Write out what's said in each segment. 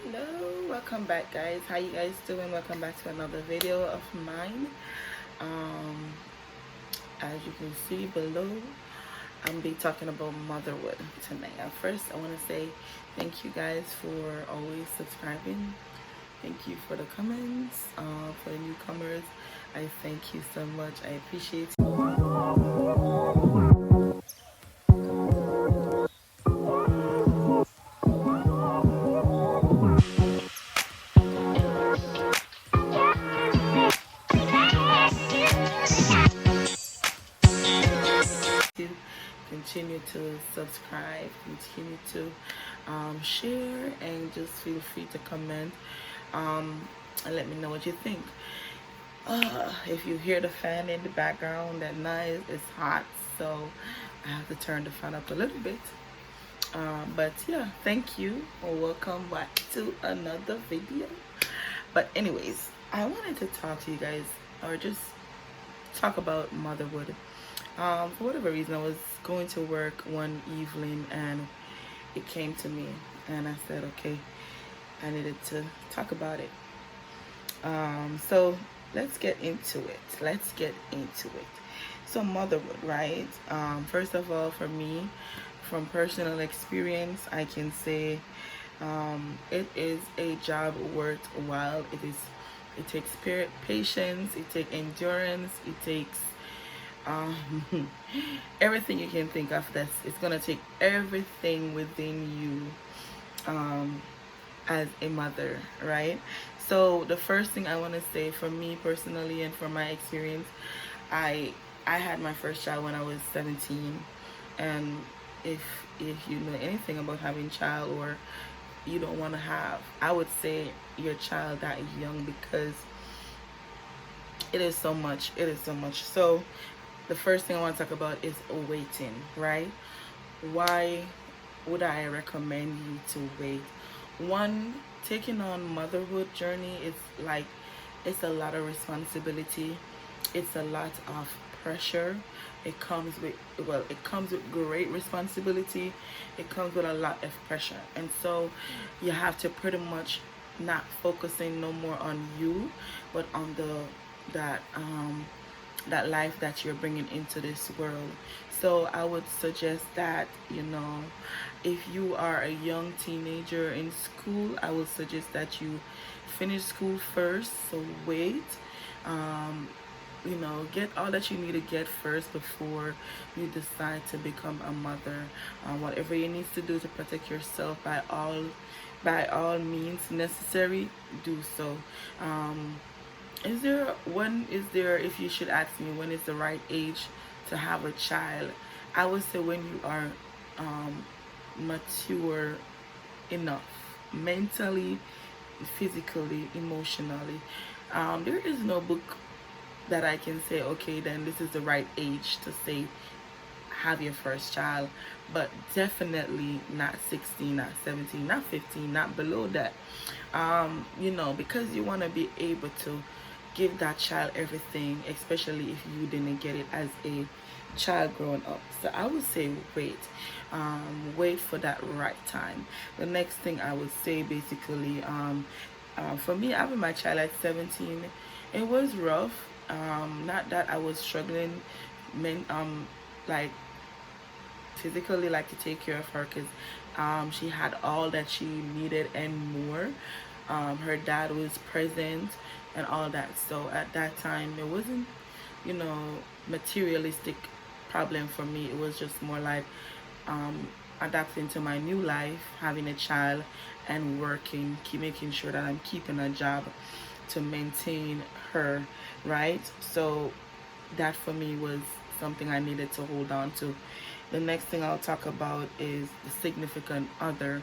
Hello, welcome back, guys. How you guys doing? Welcome back to another video of mine. um as you can see below, I'm be talking about motherhood tonight. First, I want to say thank you guys for always subscribing. Thank you for the comments. For the newcomers, I thank you so much. I appreciate you. Continue to subscribe, continue to share, and just feel free to comment, and let me know what you think. If you hear the fan in the background, that nice, it's hot, so I have to turn the fan up a little bit. But yeah, thank you, or welcome back to another video. But anyways, I wanted to talk to you guys, or just talk about motherhood. For whatever reason, I was going to work one evening and it came to me, and I said, okay, I needed to talk about it. So let's get into it. So motherhood, right? First of all, for me, from personal experience, I can say it is a job worthwhile. It takes patience, it takes endurance, it takes um, everything you can think of. This it's gonna take everything within you, as a mother, right? So the first thing I want to say, for me personally and from my experience, I I had my first child when I was 17, and if you know anything about having child, or you don't want to have, I would say your child that young, because it is so much. So the first thing I want to talk about is waiting, right? Why would I recommend you to wait? One, taking on motherhood journey is like, it's a lot of responsibility. It's a lot of pressure. It comes with, it comes with great responsibility. It comes with a lot of pressure. And so you have to pretty much not focusing no more on you, but on that life that you're bringing into this world. So I would suggest that, if you are a young teenager in school, I would suggest that you finish school first. So wait, get all that you need to get first before you decide to become a mother. Whatever you need to do to protect yourself, by all means necessary, do so. If you should ask me, when is the right age to have a child, I would say when you are mature enough, mentally, physically, emotionally. There is no book that I can say, okay, then this is the right age to say have your first child, but definitely not 16, not 17, not 15, not below that. Because you want to be able to give that child everything, especially if you didn't get it as a child growing up. So I would say wait for that right time. The next thing I would say, basically, for me, having my child at 17, it was rough. Not that I was struggling, like physically, like to take care of her, because she had all that she needed and more. Her dad was present and all that. So at that time, it wasn't, materialistic problem for me. It was just more like adapting to my new life, having a child, and working, making sure that I'm keeping a job to maintain her, right? So that for me was something I needed to hold on to. The next thing I'll talk about is the significant other.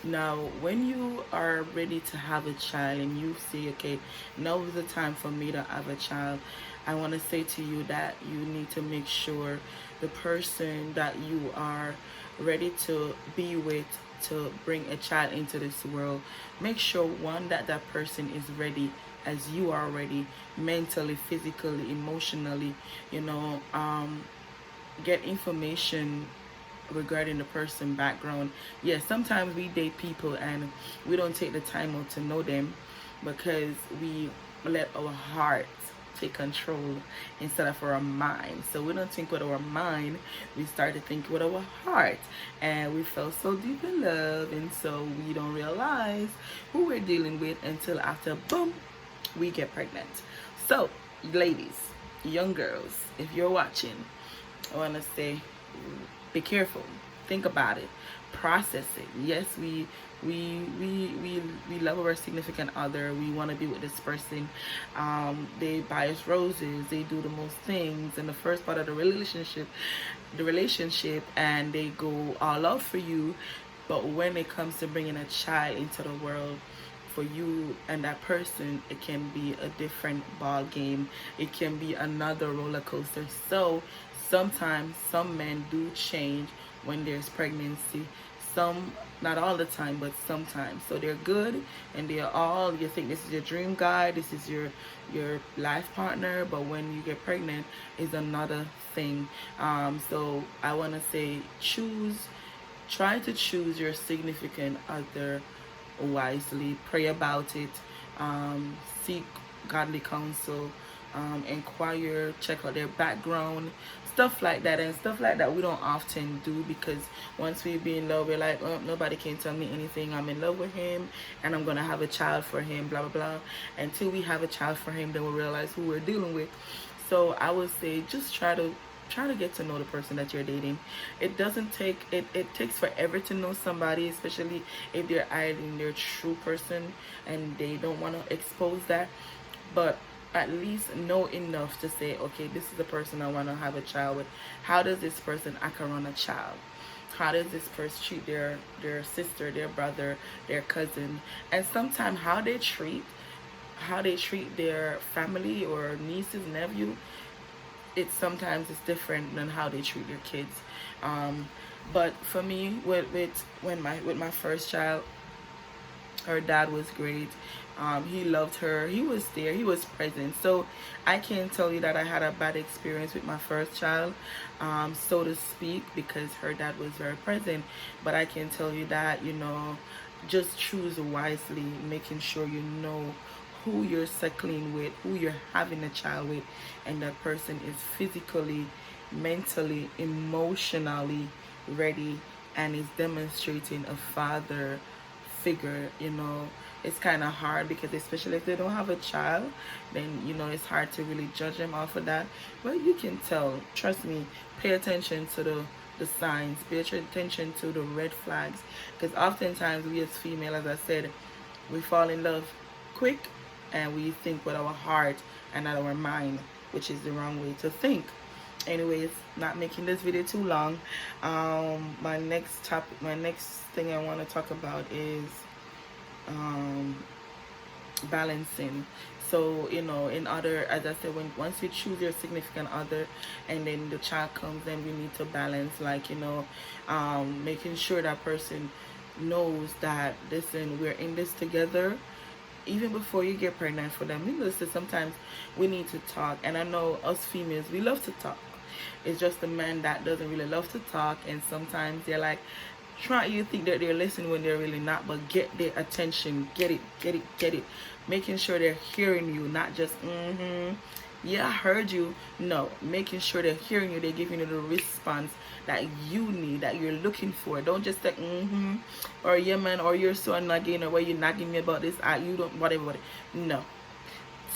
Now, when you are ready to have a child and you say, okay, now is the time for me to have a child, I want to say to you that you need to make sure the person that you are ready to be with to bring a child into this world, make sure, one, that that person is ready as you are ready, mentally, physically, emotionally. Get information regarding the person background. Yes, sometimes we date people and we don't take the time out to know them because we let our heart take control instead of our mind. So we don't think with our mind, we start to think with our heart, and we fell so deep in love, and so we don't realize who we're dealing with until after boom, we get pregnant. So ladies, young girls, if you're watching, I want to say, be careful, think about it, process it. Yes, we love our significant other, we want to be with this person. They buy us roses, they do the most things in the first part of the relationship, and they go all out for you. But when it comes to bringing a child into the world, for you and that person, it can be a different ball game. It can be another roller coaster. So sometimes some men do change when there's pregnancy. Some, not all the time, but sometimes. So they're good, and they're all, you think this is your dream guy, this is your life partner, but when you get pregnant is another thing. So I want to say, try to choose your significant other wisely. Pray about it. Seek godly counsel. Inquire, check out their background, stuff like that. And stuff like that we don't often do, because once we be in love, we're like, oh, nobody can tell me anything, I'm in love with him and I'm gonna have a child for him, blah blah blah. Until we have a child for him, then we'll realize who we're dealing with. So I would say, just try to get to know the person that you're dating. It doesn't take it takes forever to know somebody, especially if they're hiding their true person and they don't want to expose that. But at least know enough to say, okay, this is the person I want to have a child with. How does this person act around a child? How does this person treat their sister, their brother, their cousin? And sometimes how they treat their family or nieces, nephew, sometimes it's different than how they treat their kids. But for me, with my first child, her dad was great. He loved her. He was there. He was present. So I can't tell you that I had a bad experience with my first child, so to speak, because her dad was very present. But I can tell you that, just choose wisely, making sure you know who you're cycling with, who you're having a child with, and that person is physically, mentally, emotionally ready and is demonstrating a father figure. It's kind of hard, because especially if they don't have a child, then it's hard to really judge them off of that. But you can tell, trust me. Pay attention to the signs, pay attention to the red flags, because oftentimes we as female, as I said, we fall in love quick, and we think with our heart and not our mind, which is the wrong way to think. Anyways, not making this video too long. My next thing I want to talk about is balancing. So as I said, once you choose your significant other and then the child comes, then we need to balance, making sure that person knows that, listen, we're in this together. Even before you get pregnant for them, listen, sometimes we need to talk. And I know us females, we love to talk. It's just the men that doesn't really love to talk, and sometimes they're like, you think that they're listening when they're really not. But get their attention, get it, making sure they're hearing you, not just yeah, I heard you. No, making sure they're hearing you, they're giving you the response that you need, that you're looking for. Don't just say or yeah man, or you're so nagging, or why you're nagging me about this, you don't, whatever. No,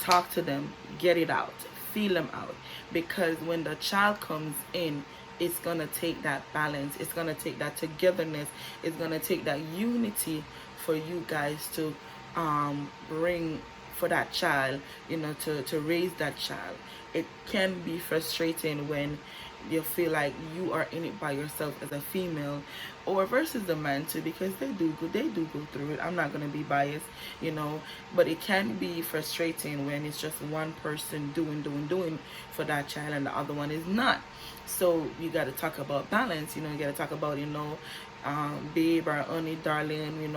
talk to them, get it out, feel them out, because when the child comes in, it's gonna take that balance, it's gonna take that togetherness, it's gonna take that unity for you guys to bring for that child, to raise that child. It can be frustrating when you feel like you are in it by yourself as a female, or versus the man too, because they do go through it. I'm not gonna be biased, but it can be frustrating when it's just one person doing for that child and the other one is not. So you got to talk about balance. You got to talk about, babe or honey, darling,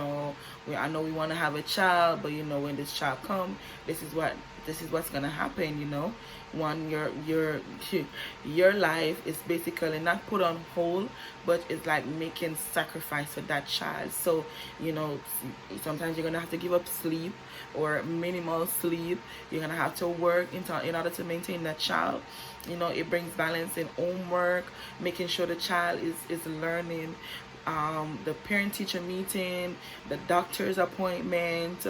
I know we want to have a child, but when this child come, this is what this is what's gonna happen, you know. One, your life is basically not put on hold, but it's like making sacrifice for that child. So, you know, sometimes you're gonna have to give up sleep or minimal sleep. You're gonna have to work in order to maintain that child. You know, it brings balance in homework, making sure the child is learning, the parent teacher meeting, the doctor's appointment,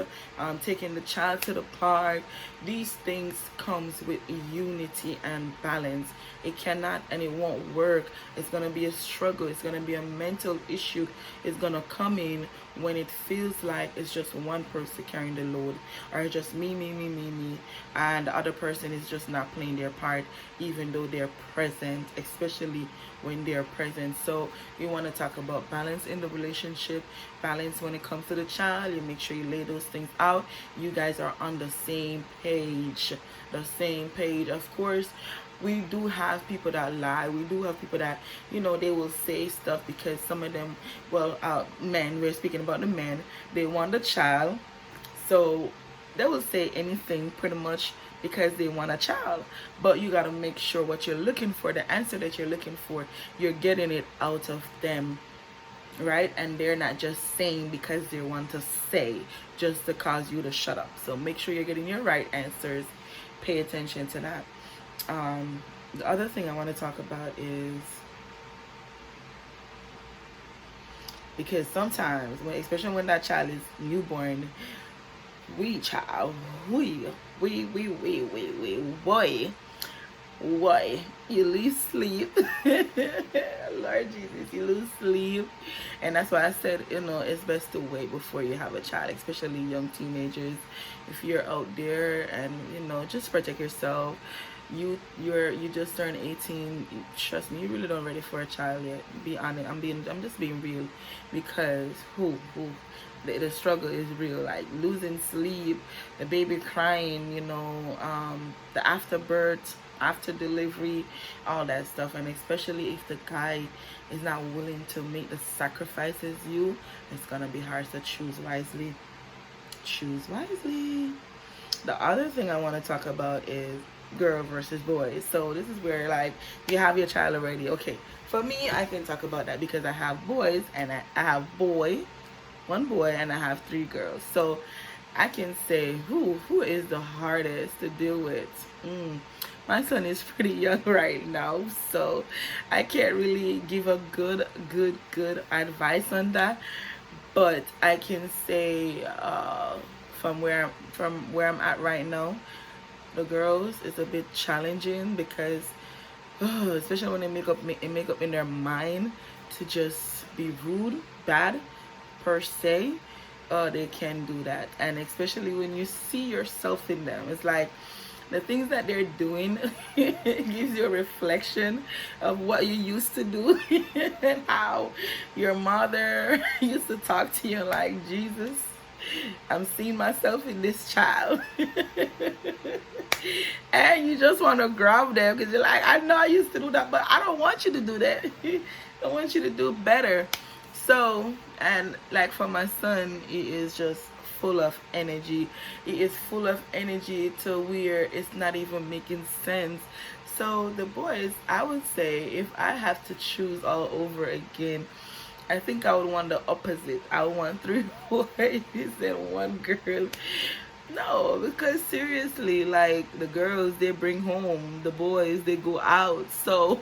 taking the child to the park. These things comes with unity and balance. It cannot and it won't work. It's gonna be a struggle. It's gonna be a mental issue. It's gonna come in when it feels like it's just one person carrying the load, or just me, and the other person is just not playing their part, even though they're present, especially when they're present. So you want to talk about balance in the relationship, balance when it comes to the child. You make sure you lay those things out. You guys are on the same page. Of course, we do have people that lie. We do have people that, you know, they will say stuff because some of them, well, men, we're speaking about the men, they want the child. So they will say anything pretty much because they want a child. But you got to make sure what you're looking for, the answer that you're looking for, you're getting it out of them, right? And they're not just saying because they want to say, just to cause you to shut up. So make sure you're getting your right answers. Pay attention to that. The other thing I want to talk about is, because sometimes, especially when that child is newborn, boy, you lose sleep. Lord Jesus, you lose sleep. And that's why I said, you know, it's best to wait before you have a child, especially young teenagers. If you're out there, and, you know, just protect yourself. You just turned 18. Trust me, you really don't ready for a child yet. Be honest. I'm just being real, because the struggle is real. Like losing sleep, the baby crying, you know, the afterbirth, after delivery, all that stuff. And especially if the guy is not willing to make the sacrifices it's gonna be hard. So choose wisely. The other thing I want to talk about is girl versus boys. So this is where, like, you have your child already. Okay, for me, I can talk about that because I have boys, and I have one boy, and I have 3 girls. So I can say who is the hardest to deal with. My son is pretty young right now, so I can't really give a good advice on that. But I can say, from where I'm at right now, the girls is a bit challenging because, especially when they make up in their mind to just be rude, bad per se, they can do that. And especially when you see yourself in them, it's like the things that they're doing it gives you a reflection of what you used to do and how your mother used to talk to you like, Jesus, I'm seeing myself in this child. And you just want to grab them because you're like, I know I used to do that, but I don't want you to do that. I want you to do better. So, and like for my son, he is just full of energy. He is full of energy to where it's not even making sense. So the boys, I would say, if I have to choose all over again, I think I would want the opposite. I would want 3 boys and 1 girl. No, because seriously, like, the girls, they bring home, the boys, they go out. So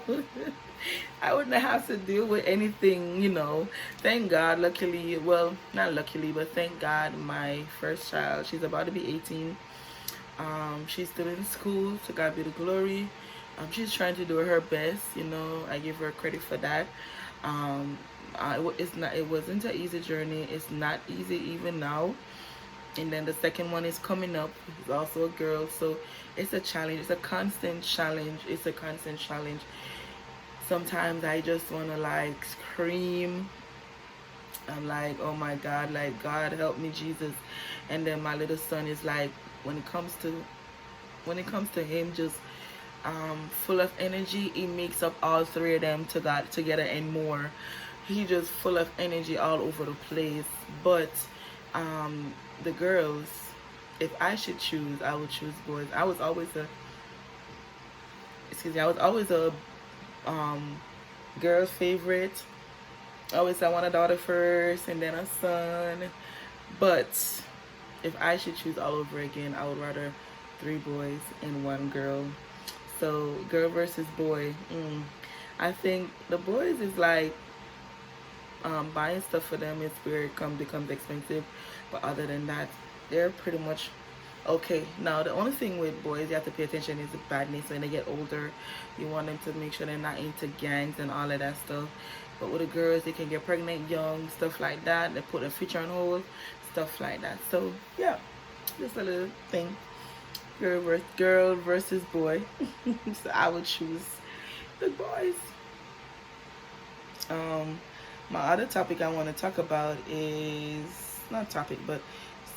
I wouldn't have to deal with anything, you know. Thank God, luckily, well, not luckily, but thank God, my first child, she's about to be 18. She's still in school, to God be the glory. She's trying to do her best, you know. I give her credit for that. It wasn't an easy journey. It's not easy even now. And then the second one is coming up. It's also a girl, so it's a challenge. It's a constant challenge. Sometimes I just want to, like, scream. I'm like, oh my God, like, God help me, Jesus. And then my little son is like, when it comes to him, just full of energy. He makes up all 3 of them together and more. He just full of energy all over the place. But the girls, if I should choose, I would choose boys. I was always a, excuse me, I was always a um, girl's favorite. I always said I want a daughter first and then a son. But if I should choose all over again, I would rather 3 boys and 1 girl. So girl versus boy. I think the boys is like buying stuff for them is where it becomes expensive. But other than that, they're pretty much okay. Now the only thing with boys you have to pay attention is the badness. When they get older, you want them to make sure they're not into gangs and all of that stuff. But with the girls, they can get pregnant young, stuff like that. They put a future on hold, stuff like that. So yeah, just a little thing. Girl versus boy. So I would choose the boys. My other topic I want to talk about is not topic, but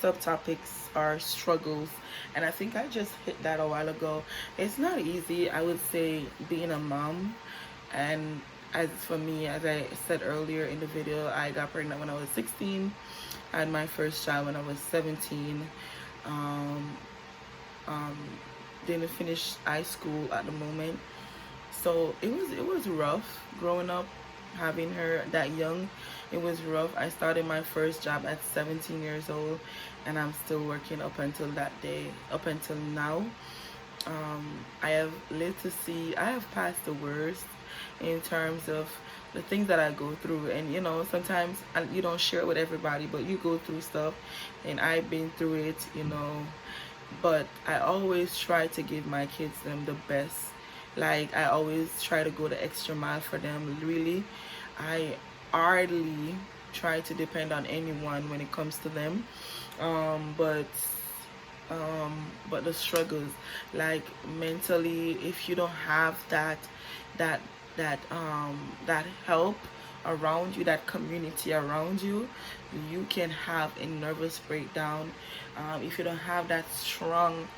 subtopics are struggles, and I think I just hit that a while ago. It's not easy, I would say, being a mom. And as for me, as I said earlier in the video, I got pregnant when I was 16. I had my first child when I was 17. Didn't finish high school at the moment, so it was rough growing up, having her that young. It was rough. I started my first job at 17 years old, and I'm still working up until that day, up until now. I have lived to see, I have passed the worst in terms of the things that I go through. And you know, sometimes you don't share it with everybody, but you go through stuff, and I've been through it, you know. But I always try to give my kids them the best. Like, I always try to go the extra mile for them. Really, I hardly try to depend on anyone when it comes to them. But the struggles, like mentally, if you don't have that that help around you, that community around you, you can have a nervous breakdown. If you don't have that strong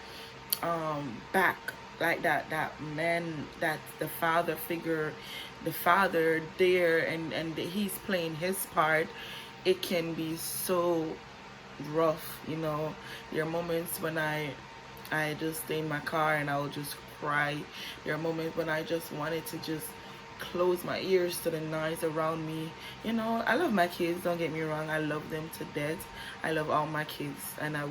back, like that man, that the father figure, the father there, and he's playing his part, it can be so rough, you know. There are moments when I just stay in my car and I will just cry. There are moments when I just wanted to just close my ears to the noise around me. You know, I love my kids, don't get me wrong, I love them to death. I love all my kids, and I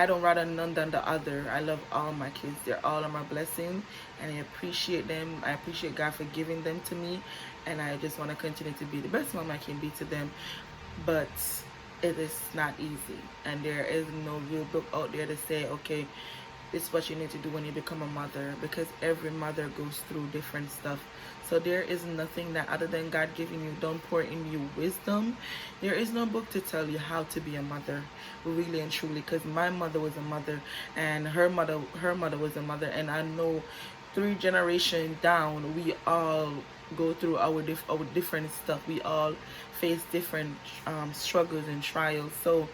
don't rather none than the other. I love all my kids. They're all of my blessing, and I appreciate them. I appreciate God for giving them to me, and I just want to continue to be the best mom I can be to them. But it is not easy, and there is no real book out there to say, okay, this is what you need to do when you become a mother, because every mother goes through different stuff. So there is nothing that, other than God giving you, don't pour in you wisdom. There is no book to tell you how to be a mother, really and truly, because my mother was a mother, and her mother was a mother, and I know 3 generations down, we all go through our different stuff. We all face different struggles and trials. So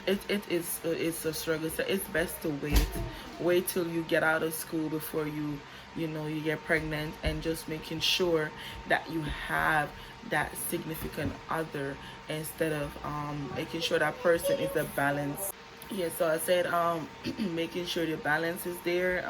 it's a struggle. So it's best to wait till you get out of school before you get pregnant, and just making sure that you have that significant other, instead of making sure that person is a balance. Yeah, so I said making sure the balance is there.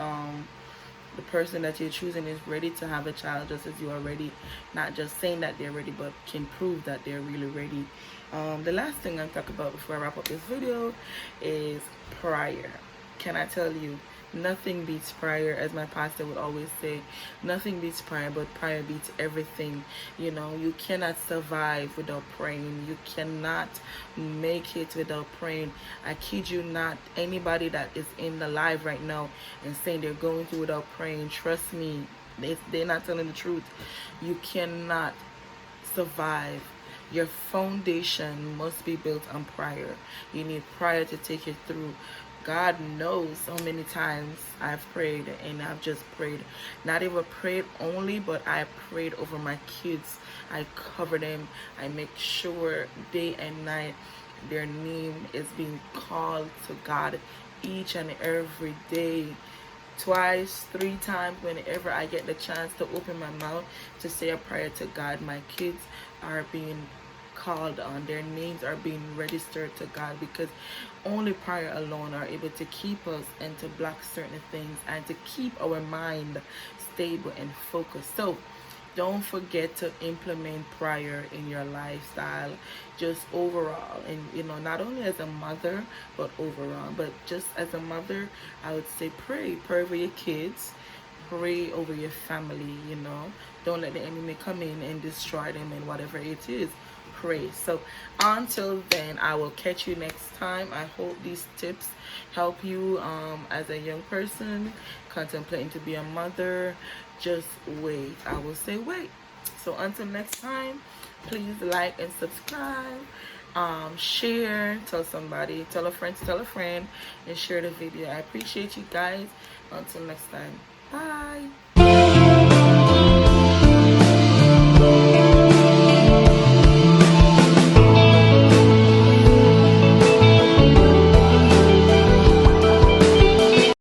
The person that you're choosing is ready to have a child just as you are ready, not just saying that they're ready, but can prove that they're really ready. The last thing I'm talking about before I wrap up this video is prayer. Can I tell you, nothing beats prayer, as my pastor would always say. Nothing beats prayer, but prayer beats everything. You know, you cannot survive without praying. You cannot make it without praying. I kid you not, anybody that is in the live right now and saying they're going through without praying, trust me, they're not telling the truth. You cannot survive. Your foundation must be built on prayer. You need prayer to take you through. God knows how many times I've prayed, and I've just prayed. Not even prayed only, but I prayed over my kids. I cover them. I make sure day and night their name is being called to God each and every day. Twice, 3 times, whenever I get the chance to open my mouth to say a prayer to God, my kids are being called on. Their names are being registered to God, because only prayer alone are able to keep us and to block certain things and to keep our mind stable and focused. So don't forget to implement prayer in your lifestyle, just overall. And not only as a mother, but overall. But just as a mother, I would say pray over your kids, pray over your family. Don't let the enemy come in and destroy them and whatever it is. Pray. So until then, I will catch you next time. I hope these tips help you as a young person contemplating to be a mother. Just wait. I will say wait. So until next time, please like and subscribe, share, tell somebody, tell a friend to tell a friend, and share the video. I appreciate you guys. Until next time, bye.